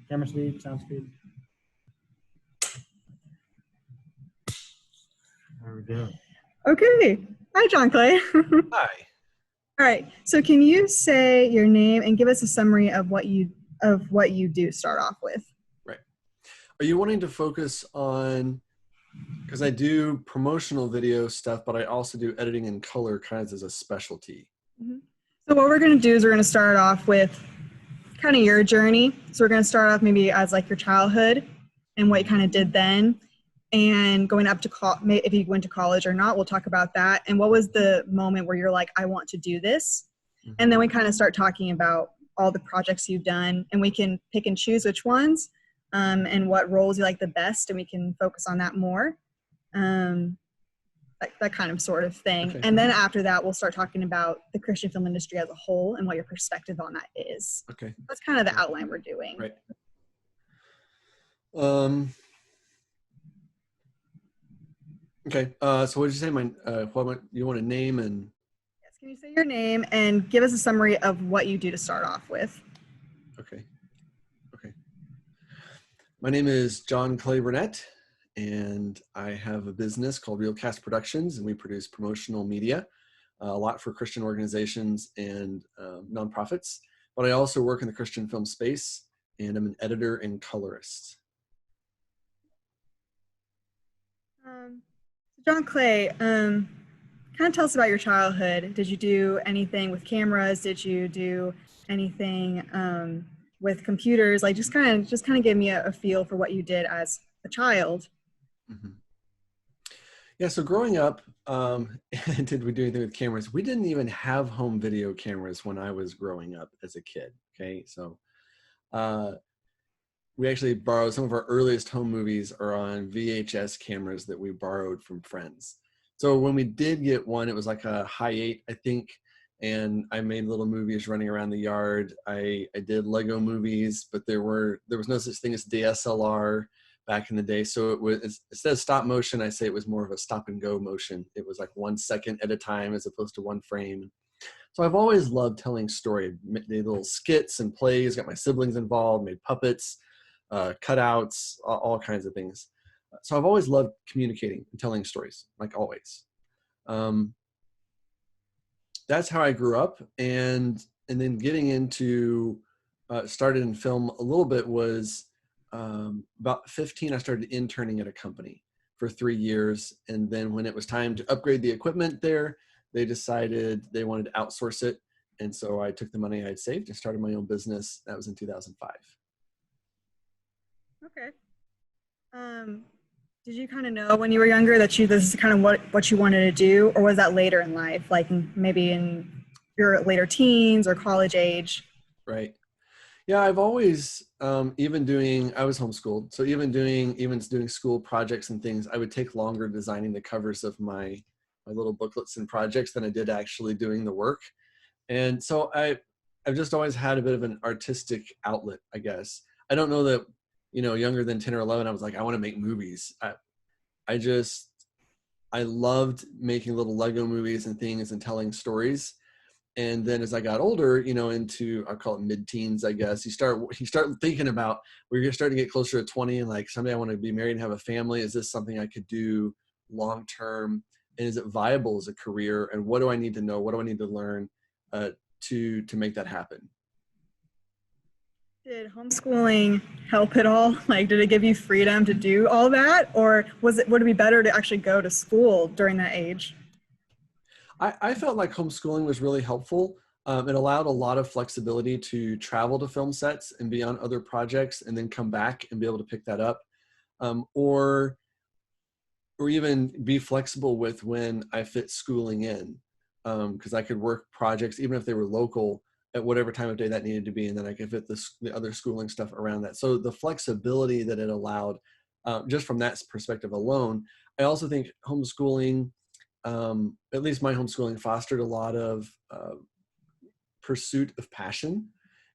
Camera speed, sound speed. There we go. Okay. Hi, John Clay. Hi. All right. So can you say your name and give us a summary of what you do to start off with? Right. Are you wanting to focus on, because I do promotional video stuff, but I also do editing and color kinds as a specialty. Mm-hmm. So what we're going to do is we're going to start off with kind of your journey. So we're going to start off maybe as like your childhood and what you kind of did then, and going up to if you went to college or not, we'll talk about that. And what was the moment where you're like, I want to do this? Mm-hmm. And then we kind of start talking about all the projects you've done, and we can pick and choose which ones and what roles you like the best, and we can focus on that more. That kind of sort of thing. Okay. And then after that, we'll start talking about the Christian film industry as a whole and what your perspective on that is. Okay. That's kind of the outline we're doing. Right. Okay. So what did you say? You want a name and? Yes. Can you say your name and give us a summary of what you do to start off with? Okay. Okay. My name is John Clay Burnett, and I have a business called Real Cast Productions, and we produce promotional media, a lot for Christian organizations and nonprofits. But I also work in the Christian film space, and I'm an editor and colorist. John Clay, kind of tell us about your childhood. Did you do anything with cameras? Did you do anything with computers? Like just kind of give me a feel for what you did as a child. Mm-hmm. Yeah, so growing up, did we do anything with cameras? We didn't even have home video cameras when I was growing up as a kid, okay? So we actually borrowed, some of our earliest home movies are on VHS cameras that we borrowed from friends. So when we did get one, it was like a Hi8, I think, and I made little movies running around the yard. I did Lego movies, but there was no such thing as DSLR back in the day. So it was, instead of stop motion, I say it was more of a stop and go motion. It was like 1 second at a time as opposed to one frame. So I've always loved telling story. Made little skits and plays, got my siblings involved, made puppets, cutouts, all kinds of things. So I've always loved communicating and telling stories, like always. That's how I grew up. And then getting into, started in film a little bit was, about 15, I started interning at a company for 3 years. And then when it was time to upgrade the equipment there, they decided they wanted to outsource it. And so I took the money I had saved and started my own business. That was in 2005. Okay. Did you kind of know when you were younger that this is kind of what you wanted to do, or was that later in life, like maybe in your later teens or college age? Right. Yeah, I've always, I was homeschooled. So even doing school projects and things, I would take longer designing the covers of my little booklets and projects than I did actually doing the work. And so I've just always had a bit of an artistic outlet, I guess. I don't know that, younger than 10 or 11, I was like, I want to make movies. I loved making little Lego movies and things and telling stories. And then as I got older, into, I call it mid-teens, I guess, you start thinking about where you're starting to get closer to 20 and like, someday I want to be married and have a family. Is this something I could do long-term? And is it viable as a career? And what do I need to know? What do I need to learn to make that happen? Did homeschooling help at all? Like, did it give you freedom to do all that? Or would it be better to actually go to school during that age? I felt like homeschooling was really helpful. It allowed a lot of flexibility to travel to film sets and be on other projects and then come back and be able to pick that up. Or even be flexible with when I fit schooling in. Because I could work projects, even if they were local, at whatever time of day that needed to be, and then I could fit the other schooling stuff around that. So the flexibility that it allowed, just from that perspective alone, I also think homeschooling, at least my homeschooling, fostered a lot of pursuit of passion.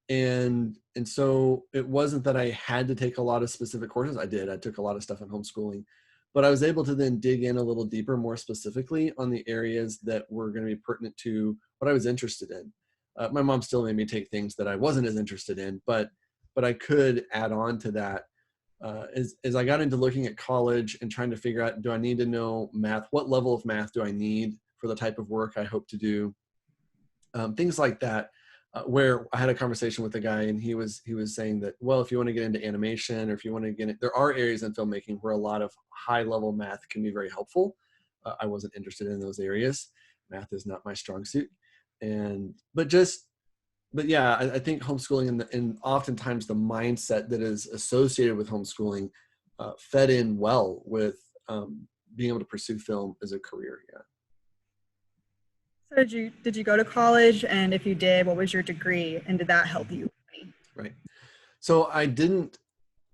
And so it wasn't that I had to take a lot of specific courses. I took a lot of stuff in homeschooling, but I was able to then dig in a little deeper, more specifically on the areas that were going to be pertinent to what I was interested in. My mom still made me take things that I wasn't as interested in, but but I could add on to that. As I got into looking at college and trying to figure out, do I need to know math? What level of math do I need for the type of work I hope to do? Things like that, where I had a conversation with a guy, and he was saying that, well, if you want to get into animation, or if you want to get in, there are areas in filmmaking where a lot of high level math can be very helpful. I wasn't interested in those areas. Math is not my strong suit. But yeah, I think homeschooling and oftentimes the mindset that is associated with homeschooling fed in well with being able to pursue film as a career. Yeah. So did you go to college? And if you did, what was your degree? And did that help you? Right. So I did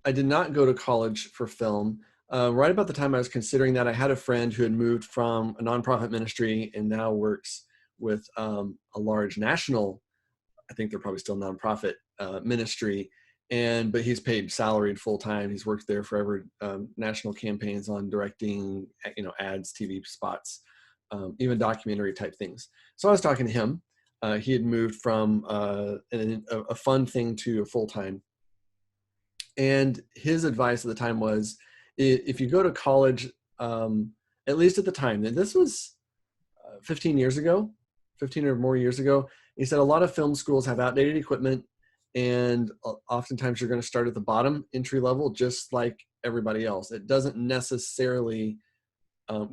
not go to college for film. Right about the time I was considering that, I had a friend who had moved from a nonprofit ministry and now works with a large national, I think they're probably still nonprofit ministry, but he's paid salaried full time. He's worked there forever, national campaigns on directing, ads, TV spots, even documentary type things. So I was talking to him. He had moved from a fun thing to a full time. And his advice at the time was, if you go to college, at least at the time, and this was 15 years ago, 15 or more years ago, he said a lot of film schools have outdated equipment, and oftentimes you're going to start at the bottom, entry level, just like everybody else. It doesn't necessarily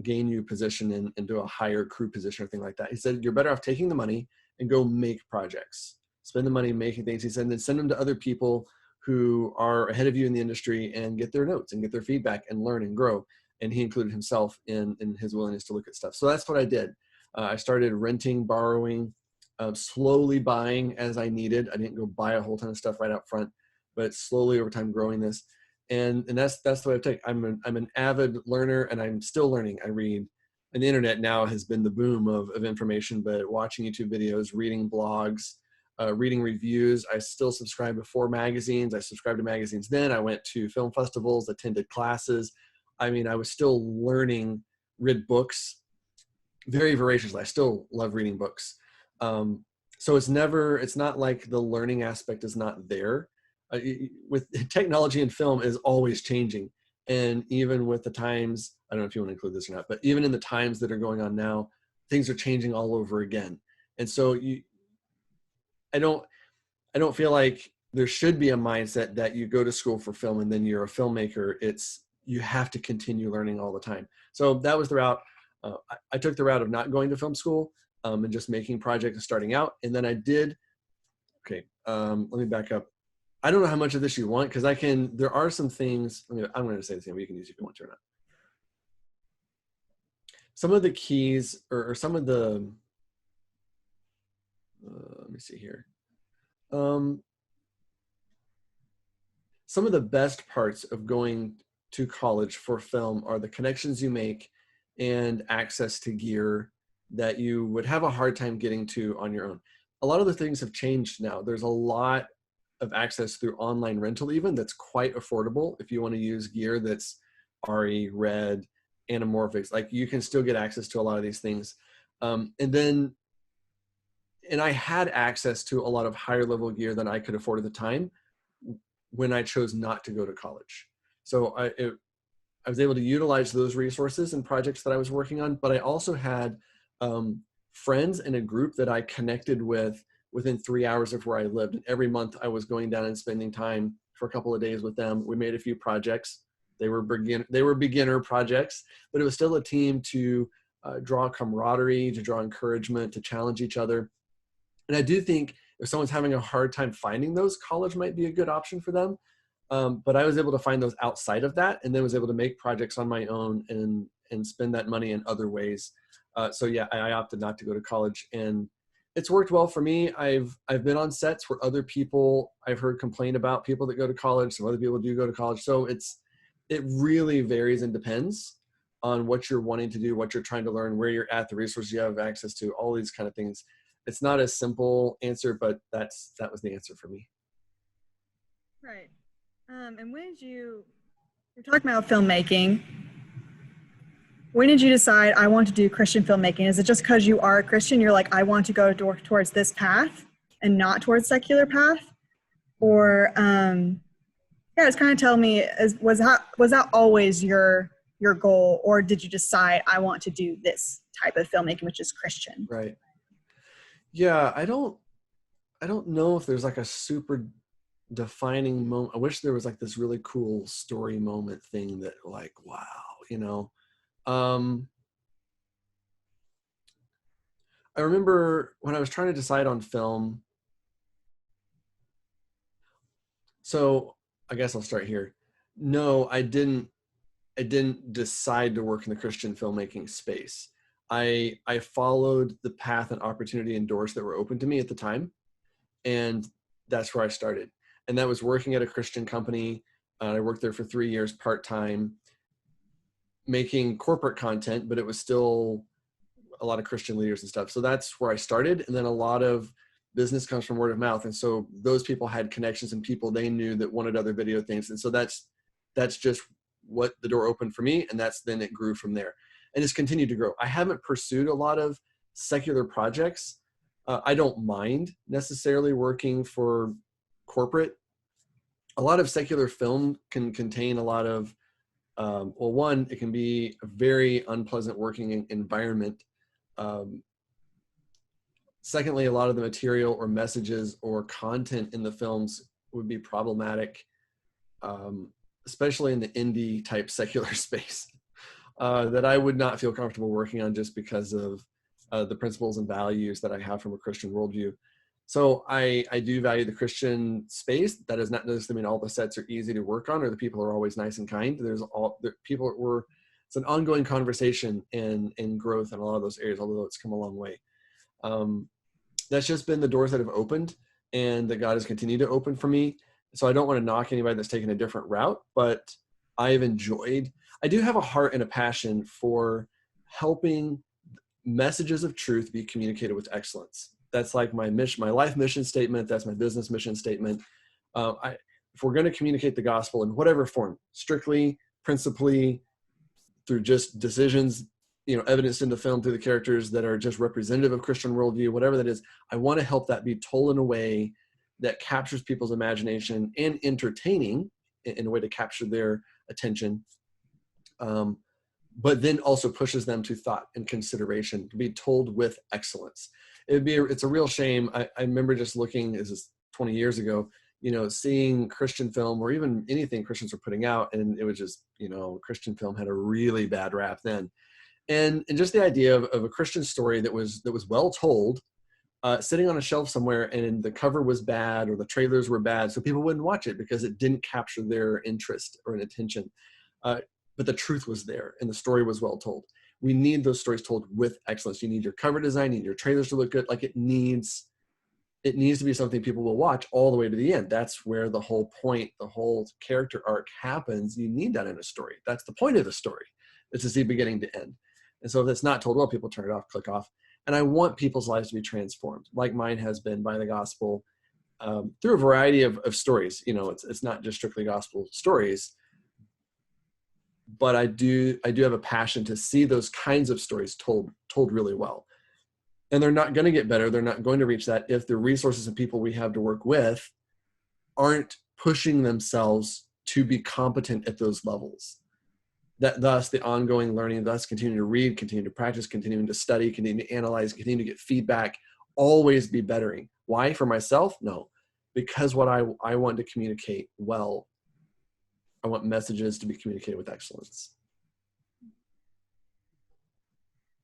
gain you position into a higher crew position or thing like that. He said, you're better off taking the money and go make projects. Spend the money making things. He said, and then send them to other people who are ahead of you in the industry and get their notes and get their feedback and learn and grow. And he included himself in his willingness to look at stuff. So that's what I did. I started renting, borrowing, slowly buying as I needed. I didn't go buy a whole ton of stuff right up front, but slowly over time growing this. And that's the way I take. I'm an avid learner, and I'm still learning. I read, and the internet now has been the boom of information, but watching YouTube videos, reading blogs, reading reviews. I still subscribe to 4 magazines. I subscribed to magazines then. I went to film festivals, attended classes. I mean, I was still learning, read books very voraciously. I still love reading books. So it's not like the learning aspect is not there. With technology and film is always changing. And even with the times, I don't know if you want to include this or not, but even in the times that are going on now, things are changing all over again. And so I don't feel like there should be a mindset that you go to school for film and then you're a filmmaker. You have to continue learning all the time. So that was the route. I took the route of not going to film school and just making projects and starting out. And then I did, let me back up. I don't know how much of this you want, because there are some things, I'm going to say the same, but you can use it if you want to or not. Some of the keys or some of the, let me see here. Some of the best parts of going to college for film are the connections you make and access to gear that you would have a hard time getting to on your own. A lot of the things have changed now. There's a lot of access through online rental even that's quite affordable. If you want to use gear that's RE, red, anamorphics, like you can still get access to a lot of these things. And I had access to a lot of higher level gear than I could afford at the time when I chose not to go to college. So I was able to utilize those resources and projects that I was working on, but I also had friends in a group that I connected with within 3 hours of where I lived. And every month I was going down and spending time for a couple of days with them. We made a few projects. They were beginner projects, but it was still a team to draw camaraderie, to draw encouragement, to challenge each other. And I do think if someone's having a hard time finding those, college might be a good option for them. But I was able to find those outside of that, and then was able to make projects on my own and spend that money in other ways. So yeah, I opted not to go to college, and it's worked well for me. I've been on sets where other people, I've heard complain about people that go to college. Some other people do go to college. So it really varies and depends on what you're wanting to do, what you're trying to learn, where you're at, the resources you have access to, all these kind of things. It's not a simple answer, but that was the answer for me. Right. And when did you're talking about filmmaking, when did you decide I want to do Christian filmmaking? Is it just because you are a Christian, you're like, I want to go towards this path and not towards secular path? Or yeah, just kind of tell me, was that always your goal, or did you decide I want to do this type of filmmaking, which is Christian? Right. Yeah, I don't know if there's like a super defining moment. I wish there was like this really cool story moment thing that like, wow, you know. Um, I remember when I was trying to decide on film. So I guess I'll start here. No, I didn't decide to work in the Christian filmmaking space. I followed the path and opportunity and doors that were open to me at the time, and that's where I started. And that was working at a Christian company. I worked there for 3 years part-time, making corporate content, but it was still a lot of Christian leaders and stuff. So that's where I started. And then a lot of business comes from word of mouth. And so those people had connections and people they knew that wanted other video things. And so that's just what the door opened for me. And then it grew from there. And it's continued to grow. I haven't pursued a lot of secular projects. I don't mind necessarily working for corporate. A lot of secular film can contain a lot of, well, one, it can be a very unpleasant working environment. Secondly, a lot of the material or messages or content in the films would be problematic, especially in the indie type secular space, that I would not feel comfortable working on just because of the principles and values that I have from a Christian worldview. So I do value the Christian space. That does not necessarily mean all the sets are easy to work on or the people are always nice and kind. It's an ongoing conversation and growth in a lot of those areas, although it's come a long way. That's just been the doors that have opened and that God has continued to open for me. So I don't want to knock anybody that's taken a different route, but I do have a heart and a passion for helping messages of truth be communicated with excellence. That's like my mission, my life mission statement. That's my business mission statement. If we're going to communicate the gospel in whatever form, strictly, principally, through just decisions, evidenced in the film through the characters that are just representative of Christian worldview, whatever that is, I want to help that be told in a way that captures people's imagination and entertaining in a way to capture their attention. But then also pushes them to thought and consideration to be told with excellence. It's a real shame. I remember just looking, this is 20 years ago, seeing Christian film or even anything Christians were putting out. And it was just, Christian film had a really bad rap then. And just the idea of a Christian story that was well told, sitting on a shelf somewhere, and the cover was bad or the trailers were bad, so people wouldn't watch it because it didn't capture their interest or attention. But the truth was there, and the story was well told. We need those stories told with excellence. You need your cover design, you need your trailers to look good. Like it needs to be something people will watch all the way to the end. That's where the whole point, the whole character arc happens. You need that in a story. That's the point of the story. It's to see beginning to end. And so if it's not told well, people turn it off, click off. And I want people's lives to be transformed, like mine has been by the gospel, through a variety of stories. It's not just strictly gospel stories, but I do have a passion to see those kinds of stories told really well. And they're not going to get better. They're not going to reach that if the resources and people we have to work with aren't pushing themselves to be competent at those levels. Thus the ongoing learning, thus continuing to read, continue to practice, continuing to study, continue to analyze, continue to get feedback, always be bettering. Why? For myself? No, because what I want to communicate well, I want messages to be communicated with excellence.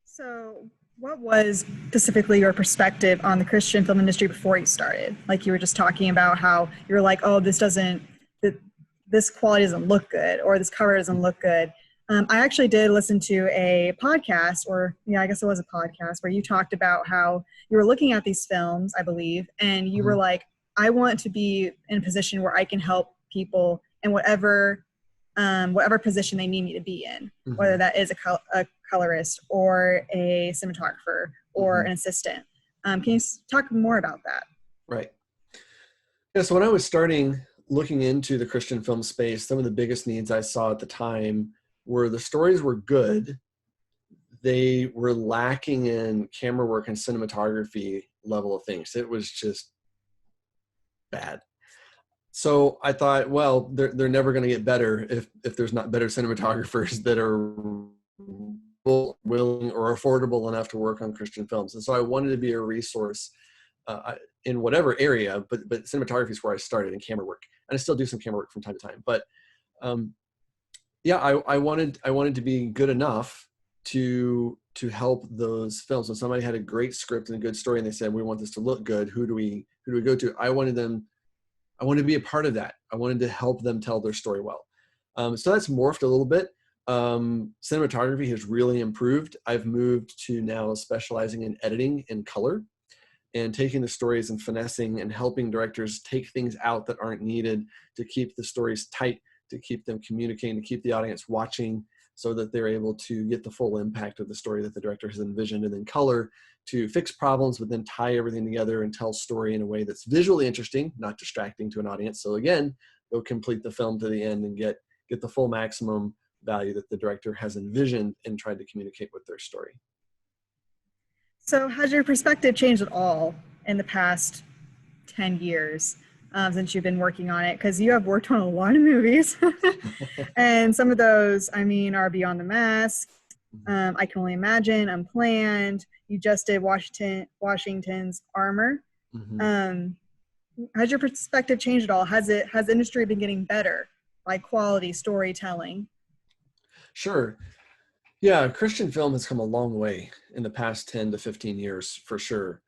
So what was specifically your perspective on the Christian film industry before you started? Like you were just talking about how you're like, oh, this quality doesn't look good, or this cover doesn't look good. I actually did listen to a podcast, I guess it was a podcast, where you talked about how you were looking at these films, I believe, and you were like, I want to be in a position where I can help people in whatever position they need me to be in, whether that is a colorist or a cinematographer or an assistant. Can you talk more about that? Right. Yeah, so when I was looking into the Christian film space, some of the biggest needs I saw at the time were the stories were good. They were lacking in camera work and cinematography level of things. It was just bad. So I thought, well, they're never going to get better if there's not better cinematographers that are willing or affordable enough to work on Christian films. And so I wanted to be a resource in whatever area, but cinematography is where I started, in camera work, and I still do some camera work from time to time. But yeah, I wanted to be good enough to help those films. When somebody had a great script and a good story, and they said, we want this to look good, who do we go to? I wanted to be a part of that. I wanted to help them tell their story well. So that's morphed a little bit. Cinematography has really improved. I've moved to now specializing in editing and color, and taking the stories and finessing and helping directors take things out that aren't needed to keep the stories tight, to keep them communicating, to keep the audience watching, so that they're able to get the full impact of the story that the director has envisioned. And then color to fix problems, but then tie everything together and tell story in a way that's visually interesting, not distracting to an audience. So again, they'll complete the film to the end and get the full maximum value that the director has envisioned and tried to communicate with their story. So has your perspective changed at all in the past 10 years since you've been working on it? Because you have worked on a lot of movies. And some of those, I mean, are Beyond the Mask, I Can Only Imagine, Unplanned. You just did Washington's Armor. Mm-hmm. Has your perspective changed at all? Has the industry been getting better, like quality storytelling? Sure. Yeah, Christian film has come a long way in the past 10 to 15 years, for sure.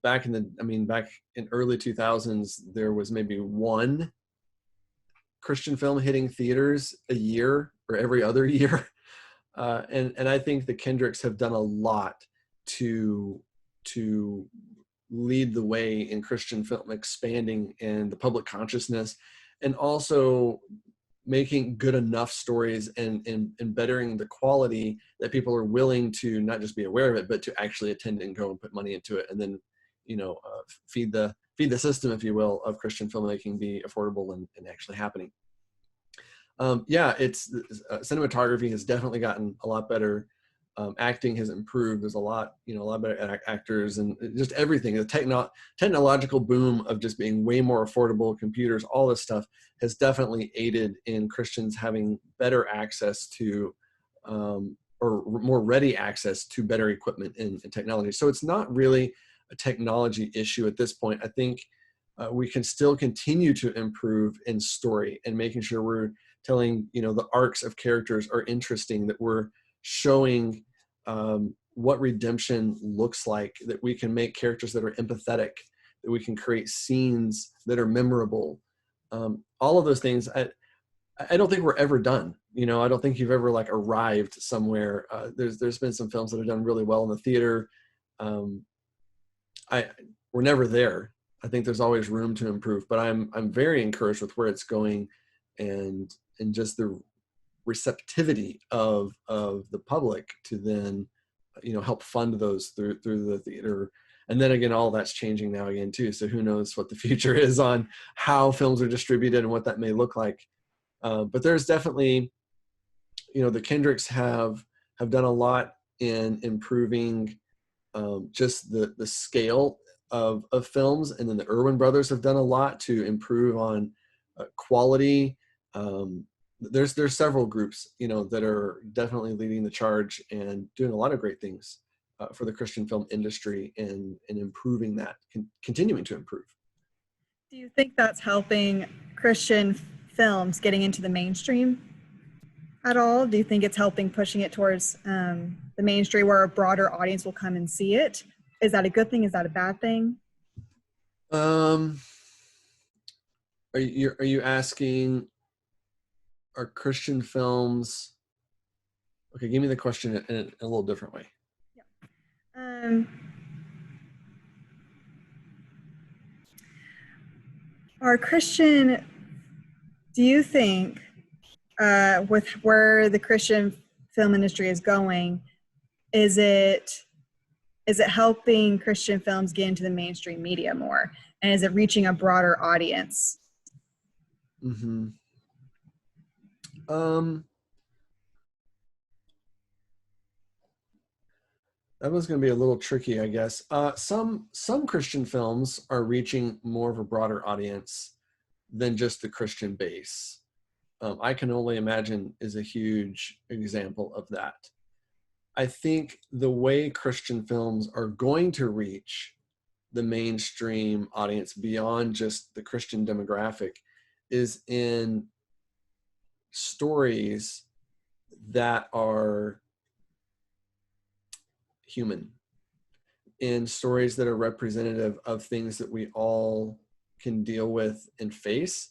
Back in early 2000s, there was maybe one Christian film hitting theaters a year or every other year. And I think the Kendricks have done a lot to lead the way in Christian film expanding in the public consciousness, and also making good enough stories and bettering the quality that people are willing to not just be aware of it, but to actually attend and go and put money into it. And then, feed the system, if you will, of Christian filmmaking be affordable and actually happening. It's cinematography has definitely gotten a lot better. Acting has improved. There's a lot better actors, and just everything. The technological boom of just being way more affordable, computers, all this stuff has definitely aided in Christians having better access to, or more ready access to better equipment and technology. So it's not really a technology issue at this point. I think we can still continue to improve in story and making sure we're telling, the arcs of characters are interesting, that we're showing what redemption looks like, that we can make characters that are empathetic, that we can create scenes that are memorable. All of those things, I don't think we're ever done. I don't think you've ever arrived somewhere. There's been some films that have done really well in the theater. We're never there. I think there's always room to improve, but I'm very encouraged with where it's going, and just the receptivity of the public to then help fund those through the theater. And then again, all that's changing now again too, so who knows what the future is on how films are distributed and what that may look like. But there's definitely, the Kendricks have done a lot in improving just the scale of films, and then the Irwin brothers have done a lot to improve on quality. There's several groups, that are definitely leading the charge and doing a lot of great things for the Christian film industry, and improving that, continuing to improve. Do you think that's helping Christian films getting into the mainstream at all? Do you think it's helping pushing it towards the mainstream where a broader audience will come and see it? Is that a good thing? Is that a bad thing? Are you asking, are Christian films? Okay, give me the question in a little different way. Yeah. Do you think with where the Christian film industry is going, is it helping Christian films get into the mainstream media more? And is it reaching a broader audience? Mm-hmm. That was going to be a little tricky, I guess. Some Christian films are reaching more of a broader audience than just the Christian base. I Can Only Imagine is a huge example of that. I think the way Christian films are going to reach the mainstream audience beyond just the Christian demographic is in stories that are human, in stories that are representative of things that we all can deal with and face.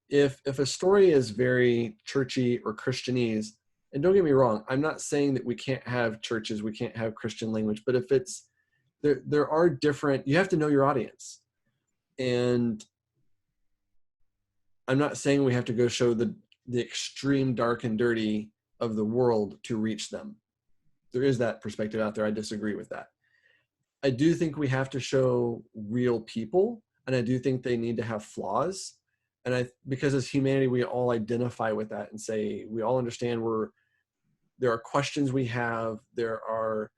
If a story is very churchy or Christianese, and don't get me wrong, I'm not saying that we can't have churches, we can't have Christian language, but if it's, there are different, you have to know your audience. And I'm not saying we have to go show the extreme dark and dirty of the world to reach them. There is that perspective out there. I disagree with that. I do think we have to show real people, and I do think they need to have flaws. And because as humanity, we all identify with that and say, we all understand there are questions we have, there are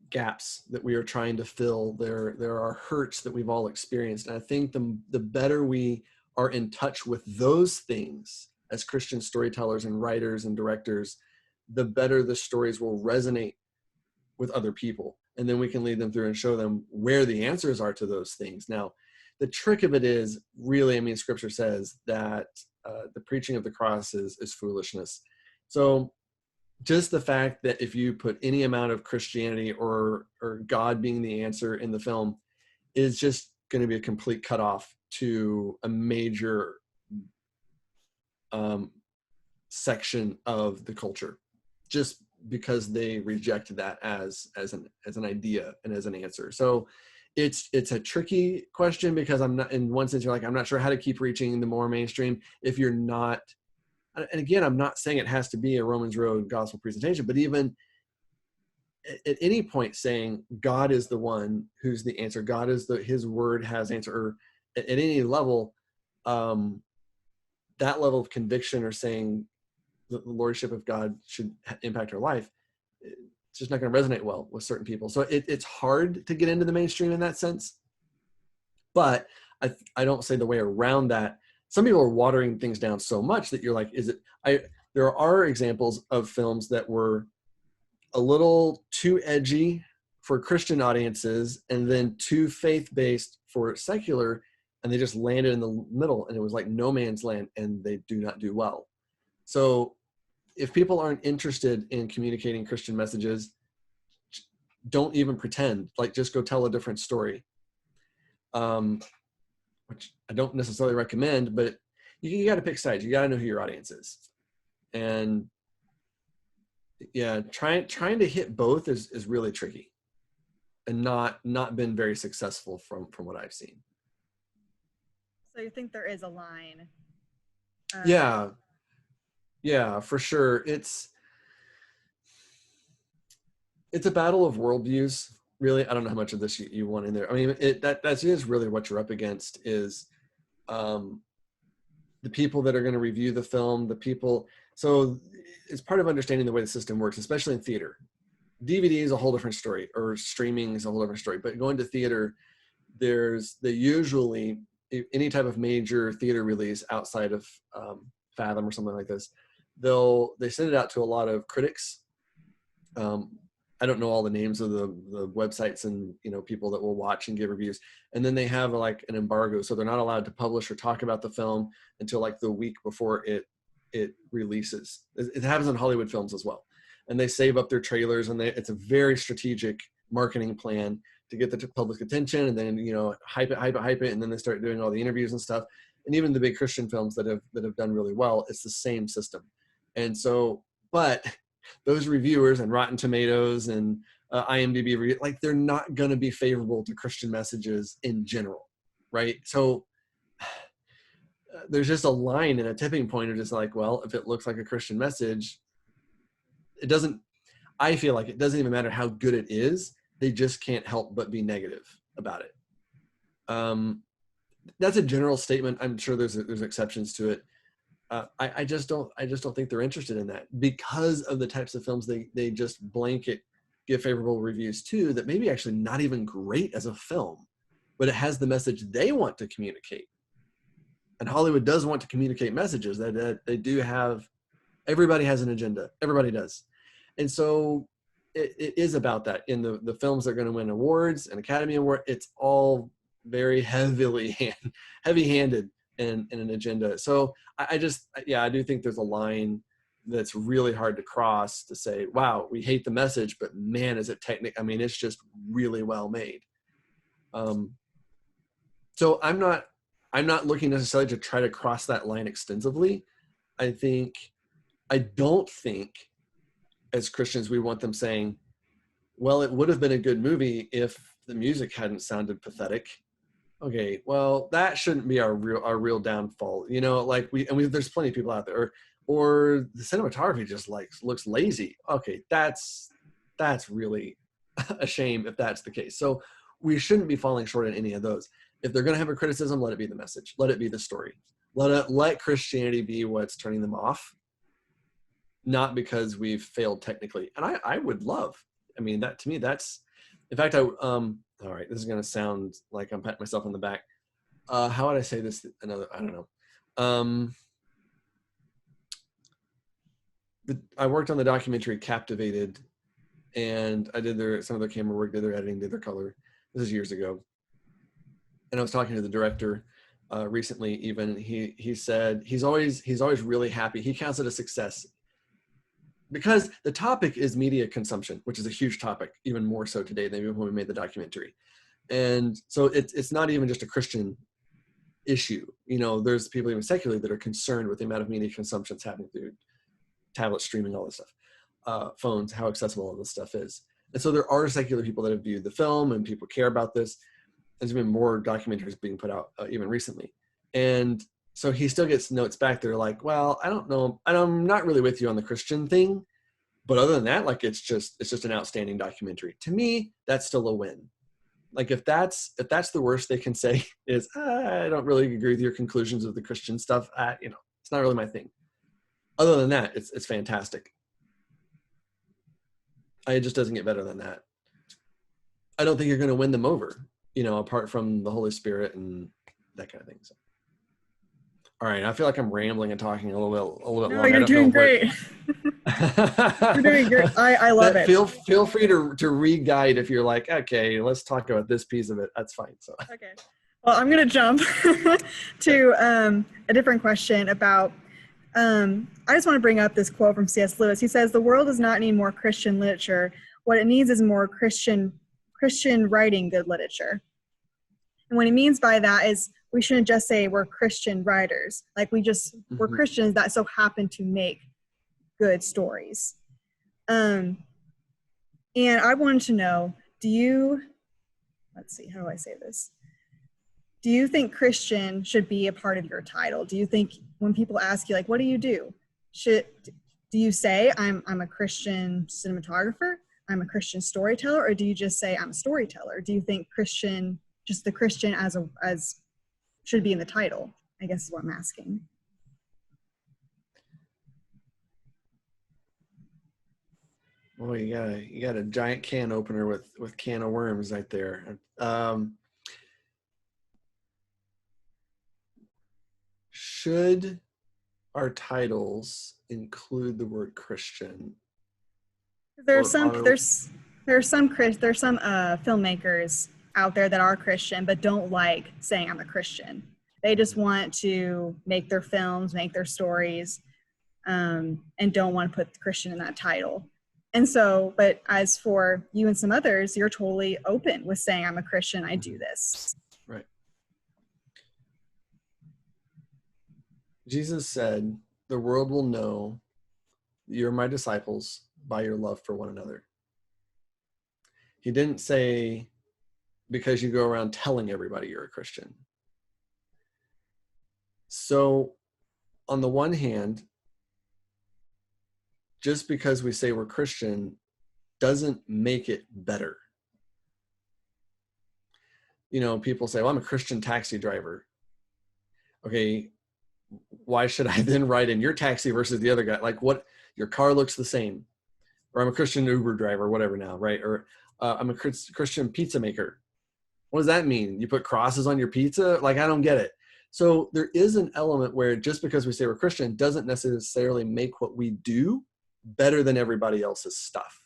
gaps that we are trying to fill, there are hurts that we've all experienced. And I think the better we are in touch with those things as Christian storytellers and writers and directors, the better the stories will resonate with other people. And then we can lead them through and show them where the answers are to those things. Now, the trick of it is really, I mean, scripture says that the preaching of the cross is foolishness. So just the fact that if you put any amount of Christianity or God being the answer in the film is just going to be a complete cutoff to a major section of the culture, just because they reject that as an idea and as an answer. So it's a tricky question, because I'm not, in one sense, you're like, I'm not sure how to keep reaching the more mainstream if you're not. And again, I'm not saying it has to be a Romans Road gospel presentation, but even at any point saying God is the one who's the answer, God is his word has answer, or at any level, that level of conviction or saying the lordship of God should impact our life, it's just not going to resonate well with certain people. So it's hard to get into the mainstream in that sense. But I don't say the way around that. Some people are watering things down so much that you're like, there are examples of films that were a little too edgy for Christian audiences and then too faith-based for secular, and they just landed in the middle, and it was like no man's land, and they do not do well. So if people aren't interested in communicating Christian messages, don't even pretend. Like, just go tell a different story. Which I don't necessarily recommend, but you got to pick sides. You got to know who your audience is. And yeah, trying to hit both is really tricky, and not been very successful from what I've seen. So you think there is a line? Yeah, for sure. It's a battle of worldviews, really. I don't know how much of this you want in there. I mean, that is really what you're up against, is the people that are going to review the film, the people. So it's part of understanding the way the system works, especially in theater. DVD is a whole different story, or streaming is a whole different story. But going to theater, they usually, any type of major theater release outside of Fathom or something like this, they send it out to a lot of critics. I don't know all the names of the websites and people that will watch and give reviews, and then they have like an embargo, so they're not allowed to publish or talk about the film until like the week before it releases. It happens in Hollywood films as well, and they save up their trailers, and it's a very strategic marketing plan to get the public attention, and then hype it, and then they start doing all the interviews and stuff. And even the big Christian films that have done really well, it's the same system. And so, but those reviewers and Rotten Tomatoes and IMDb, like, they're not going to be favorable to Christian messages in general, right? So there's just a line and a tipping point of just like, well, if it looks like a Christian message, I feel like it doesn't even matter how good it is. They just can't help but be negative about it. That's a general statement. I'm sure there's exceptions to it. I just don't think they're interested in that, because of the types of films they just blanket give favorable reviews to, that maybe actually not even great as a film, but it has the message they want to communicate. And Hollywood does want to communicate messages that they do have. Everybody has an agenda. Everybody does. And so it is about that. In the films that are going to win awards and Academy Award, it's all very heavy-handed in an agenda. So I do think there's a line that's really hard to cross to say, wow, we hate the message, but man, is it technical. I mean, it's just really well made. So I'm not looking necessarily to try to cross that line extensively. I don't think as Christians, we want them saying, well, it would have been a good movie if the music hadn't sounded pathetic. Okay, well, that shouldn't be our real downfall. You know, like there's plenty of people out there, or the cinematography just looks lazy. Okay, that's really a shame if that's the case. So we shouldn't be falling short in any of those. If they're going to have a criticism, let it be the message. Let it be the story. Let Christianity be what's turning them off, not because we've failed technically. And I would love, I mean, that to me, that's, in fact, all right, this is going to sound like I'm patting myself on the back. How would I say this? I don't know. I worked on the documentary Captivated, and I did some of their camera work, did their editing, did their color. This is years ago. And I was talking to the director recently. Even he said he's always really happy. He counts it a success because the topic is media consumption, which is a huge topic, even more so today than when we made the documentary. And so it's not even just a Christian issue. You know, there's people even secularly that are concerned with the amount of media consumption that's happening through tablet streaming, all this stuff, phones, how accessible all this stuff is. And so there are secular people that have viewed the film, and people care about this. There's been more documentaries being put out even recently. And so he still gets notes back there like, well, I don't know. And I'm not really with you on the Christian thing. But other than that, like, it's just an outstanding documentary. To me, that's still a win. Like if that's the worst they can say is, I don't really agree with your conclusions of the Christian stuff. It's not really my thing. Other than that, it's fantastic. It just doesn't get better than that. I don't think you're going to win them over, apart from the Holy Spirit and that kind of thing. So. All right, I feel like I'm rambling and talking a little bit long. No, you're doing great. You're doing great. I love it. Feel free to re-guide if you're like, okay, let's talk about this piece of it. That's fine. So. Okay. Well, I'm going to jump to a different question about, I just want to bring up this quote from C.S. Lewis. He says, "The world does not need more Christian literature. What it needs is more Christian writing good literature." And what he means by that is we shouldn't just say we're Christian writers. Like we're Christians that so happen to make good stories. And I wanted to know, let's see, how do I say this? Do you think Christian should be a part of your title? Do you think when people ask you, like, what do you do? Do you say, I'm a Christian cinematographer, I'm a Christian storyteller, or do you just say I'm a storyteller? Do you think just the Christian as should be in the title, I guess is what I'm asking. Well, you got a giant can opener with can of worms right there. Should our titles include the word Christian? There's some filmmakers out there that are Christian but don't like saying I'm a Christian. They just want to make their films, make their stories, and don't want to put Christian in that title. And so, but as for you and some others, you're totally open with saying I'm a Christian, I do this. Right. Jesus said, "The world will know you're my disciples by your love for one another." He didn't say, because you go around telling everybody you're a Christian. So on the one hand, just because we say we're Christian doesn't make it better. People say, well, I'm a Christian taxi driver. Okay, why should I then ride in your taxi versus the other guy? Like, what? Your car looks the same. Or I'm a Christian Uber driver, whatever now, right? Or I'm a Christian pizza maker. What does that mean? You put crosses on your pizza? Like, I don't get it. So there is an element where just because we say we're Christian doesn't necessarily make what we do better than everybody else's stuff.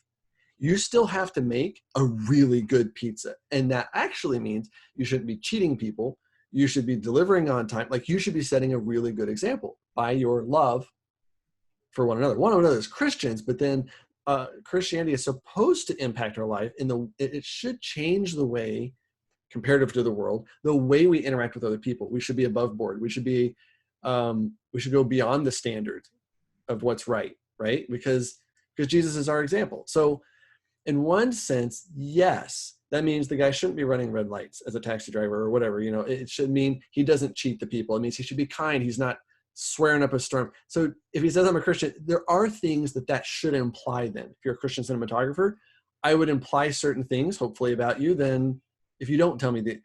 You still have to make a really good pizza. And that actually means you shouldn't be cheating people. You should be delivering on time. Like, you should be setting a really good example by your love for one another. One another as Christians, but then Christianity is supposed to impact our life. It should change the way, comparative to the world, the way we interact with other people. We should be above board. We should go beyond the standard of what's right? Because Jesus is our example. So in one sense, yes, that means the guy shouldn't be running red lights as a taxi driver or whatever. It should mean he doesn't cheat the people. It means he should be kind. He's not swearing up a storm. So if he says I'm a Christian, there are things that should imply then. If you're a Christian cinematographer, I would imply certain things, hopefully, about you than if you don't tell me that.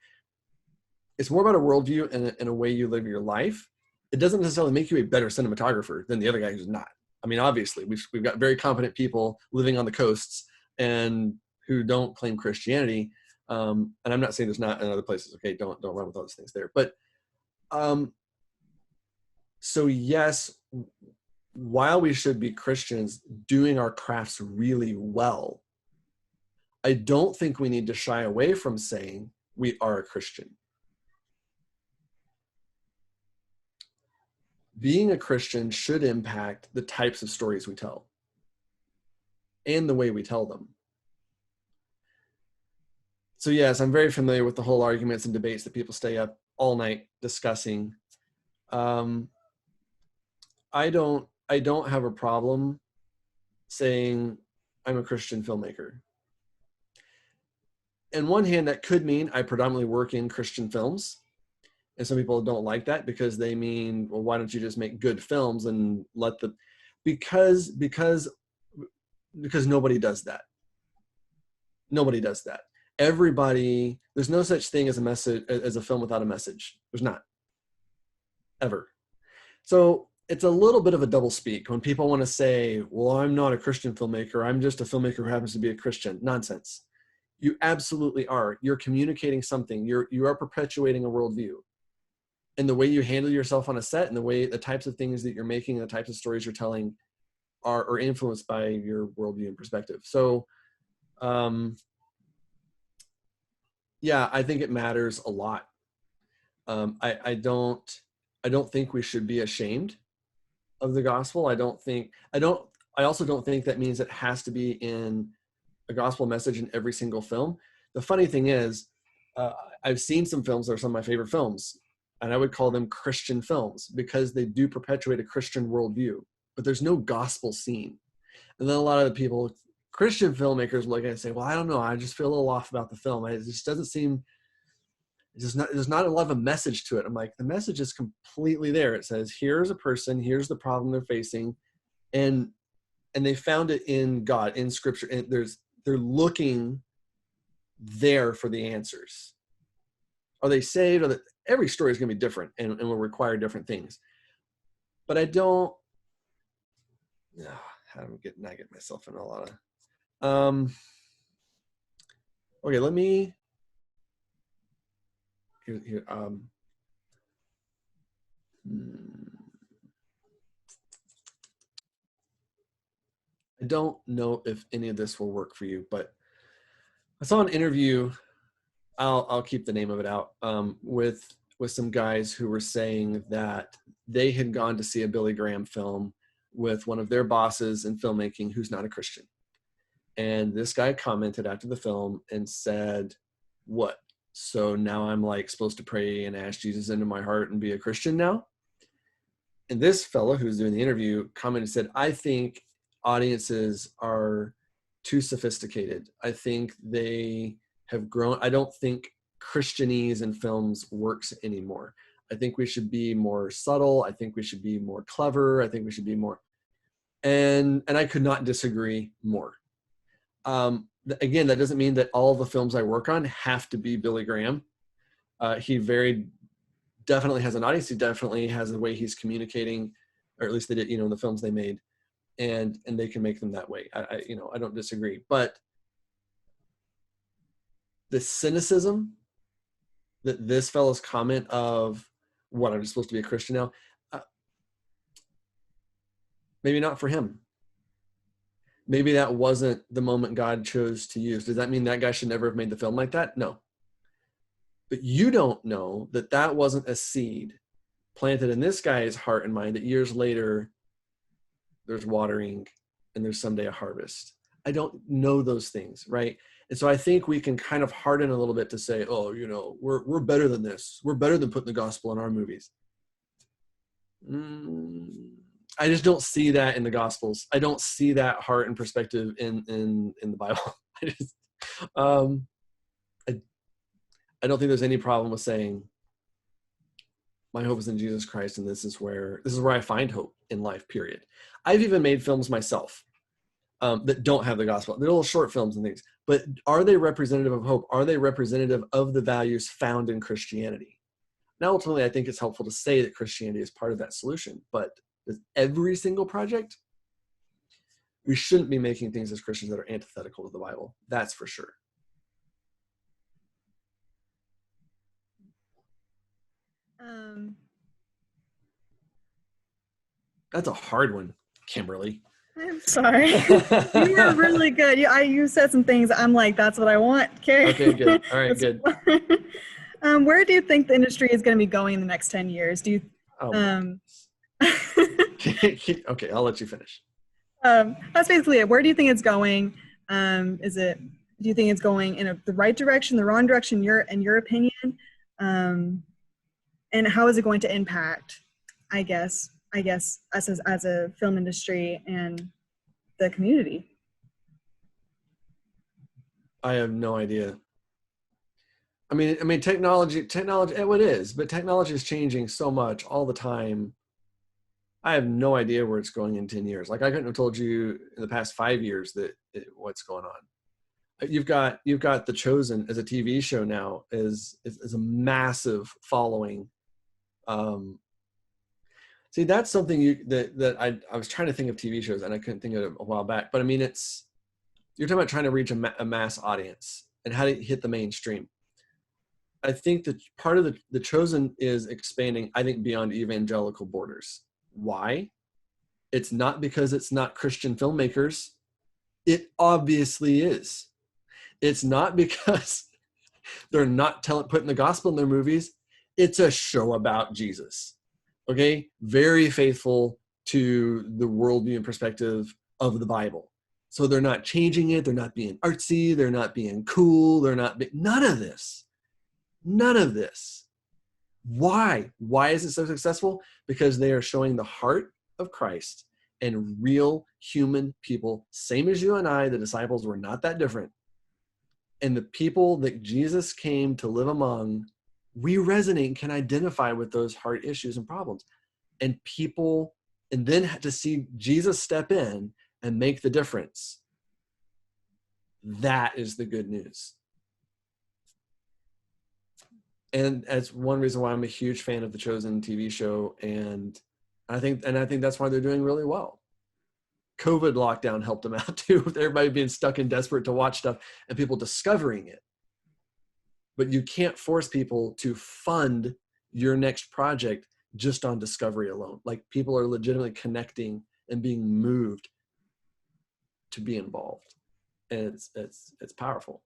It's more about a worldview and a way you live your life. It doesn't necessarily make you a better cinematographer than the other guy who's not. I mean, obviously, we've got very competent people living on the coasts and who don't claim Christianity. And I'm not saying there's not in other places. Okay, don't run with all those things there. But so yes, while we should be Christians doing our crafts really well, I don't think we need to shy away from saying we are a Christian. Being a Christian should impact the types of stories we tell and the way we tell them. So yes, I'm very familiar with the whole arguments and debates that people stay up all night discussing. I don't have a problem saying I'm a Christian filmmaker. On one hand, that could mean I predominantly work in Christian films. And some people don't like that because they mean, well, why don't you just make good films and let the, because nobody does that. Nobody does that. Everybody, there's no such thing as a film without a message. There's not, ever. So it's a little bit of a double speak when people want to say, well, I'm not a Christian filmmaker. I'm just a filmmaker who happens to be a Christian. Nonsense. You absolutely are. You're communicating something. You are perpetuating a worldview. And the way you handle yourself on a set and the types of things that you're making, and the types of stories you're telling are influenced by your worldview and perspective. So, yeah, I think it matters a lot. I don't think we should be ashamed of the gospel. I also don't think that means it has to be in a gospel message in every single film. The funny thing is, I've seen some films that are some of my favorite films, and I would call them Christian films because they do perpetuate a Christian worldview, but there's no gospel scene. And then a lot of the people, Christian filmmakers, look at it and say, well, I don't know, I just feel a little off about the film. It just doesn't seem, there's not a lot of a message to it. I'm like, the message is completely there. It says, here's a person, here's the problem they're facing, and they found it in God, in Scripture, and they're looking there for the answers. Are they saved? Every story is going to be different and will require different things. But I don't, how do I get myself in a lot of, okay, let me, here, I don't know if any of this will work for you, but I saw an interview, I'll keep the name of it out, with some guys who were saying that they had gone to see a Billy Graham film with one of their bosses in filmmaking who's not a Christian. And this guy commented after the film and said, what? So now I'm like supposed to pray and ask Jesus into my heart and be a Christian now? And this fellow who's doing the interview commented and said, I think audiences are too sophisticated. I think they have grown. I don't think Christianese in films works anymore. I think we should be more subtle. I think we should be more clever. I think we should be more, and I could not disagree more. Again, that doesn't mean that all the films I work on have to be Billy Graham. He very definitely has an audience. He definitely has a way he's communicating, or at least they did, the films they made, and they can make them that way. I don't disagree, but the cynicism that this fellow's comment of what, I'm supposed to be a Christian now, maybe not for him. Maybe that wasn't the moment God chose to use. Does that mean that guy should never have made the film like that? No. But you don't know that that wasn't a seed planted in this guy's heart and mind, that years later there's watering and there's someday a harvest. I don't know those things, right? And so I think we can kind of harden a little bit to say, oh, you know, we're better than this. We're better than putting the gospel in our movies. I just don't see that in the Gospels. I don't see that heart and perspective in the Bible. I don't think there's any problem with saying my hope is in Jesus Christ, and this is where I find hope in life, period. I've even made films myself that don't have the gospel. They're little short films and things, but are they representative of hope? Are they representative of the values found in Christianity? Now, ultimately, I think it's helpful to say that Christianity is part of that solution, but with every single project, we shouldn't be making things as Christians that are antithetical to the Bible. That's for sure. That's a hard one, Kimberly. I'm sorry. You were really good. You said some things. I'm like, that's what I want. Okay. Okay, good. All right, good. Where do you think the industry is going to be going in the next 10 years? Do you? Okay, I'll let you finish. That's basically it. Where do you think it's going? Do you think it's going in the right direction, the wrong direction, in your opinion? And how is it going to impact, I guess us as a film industry and the community? I have no idea. I mean, technology, it is, but technology is changing so much all the time. I have no idea where it's going in 10 years. Like, I couldn't have told you in the past 5 years what's going on. You've got The Chosen as a TV show now is a massive following. See, that's something that I was trying to think of TV shows and I couldn't think of it a while back. But I mean, you're talking about trying to reach a mass audience and how to hit the mainstream. I think that part of the Chosen is expanding, I think, beyond evangelical borders. Why? It's not because it's not Christian filmmakers. It obviously is. It's not because they're not putting the gospel in their movies. It's a show about Jesus. Okay? Very faithful to the worldview and perspective of the Bible. So they're not changing it. They're not being artsy. They're not being cool. None of this. None of this. Why? Why is it so successful? Because they are showing the heart of Christ and real human people, same as you and I. The disciples were not that different. And the people that Jesus came to live among, we resonate and can identify with those heart issues and problems. And then to see Jesus step in and make the difference. That is the good news. And that's one reason why I'm a huge fan of The Chosen TV show. And I think that's why they're doing really well. COVID lockdown helped them out too, with everybody being stuck and desperate to watch stuff and people discovering it. But you can't force people to fund your next project just on discovery alone. Like, people are legitimately connecting and being moved to be involved. And it's powerful.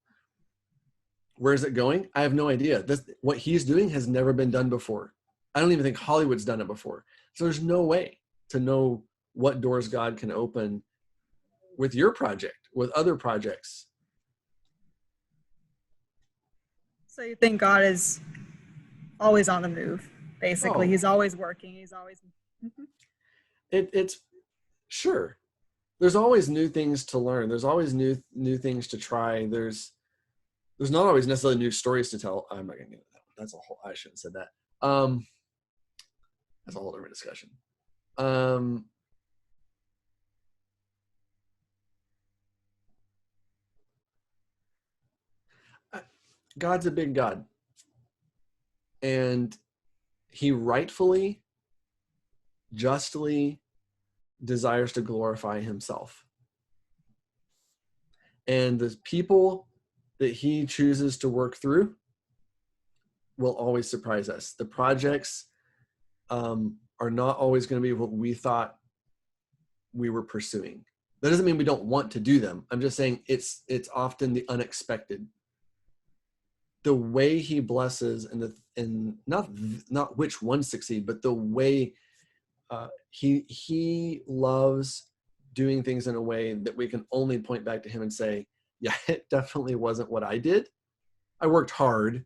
Where is it going? I have no idea. What he's doing has never been done before. I don't even think Hollywood's done it before. So there's no way to know what doors God can open with your project, with other projects. So you think God is always on the move, basically. Oh. He's always working. He's always... It's sure. There's always new things to learn. There's always new things to try. There's not always necessarily new stories to tell. I'm not going to get into that. I shouldn't have said that. That's a whole different discussion. God's a big God. And he rightfully, justly desires to glorify himself. And the people that he chooses to work through will always surprise us. The projects are not always going to be what we thought we were pursuing. That doesn't mean we don't want to do them. I'm just saying it's often the unexpected. The way he blesses and not which ones succeed, but the way he loves doing things in a way that we can only point back to him and say, yeah, it definitely wasn't what I did. I worked hard,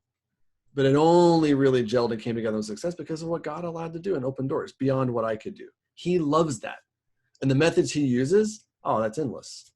but it only really gelled and came together with success because of what God allowed to do and open doors beyond what I could do. He loves that. And the methods he uses, oh, that's endless.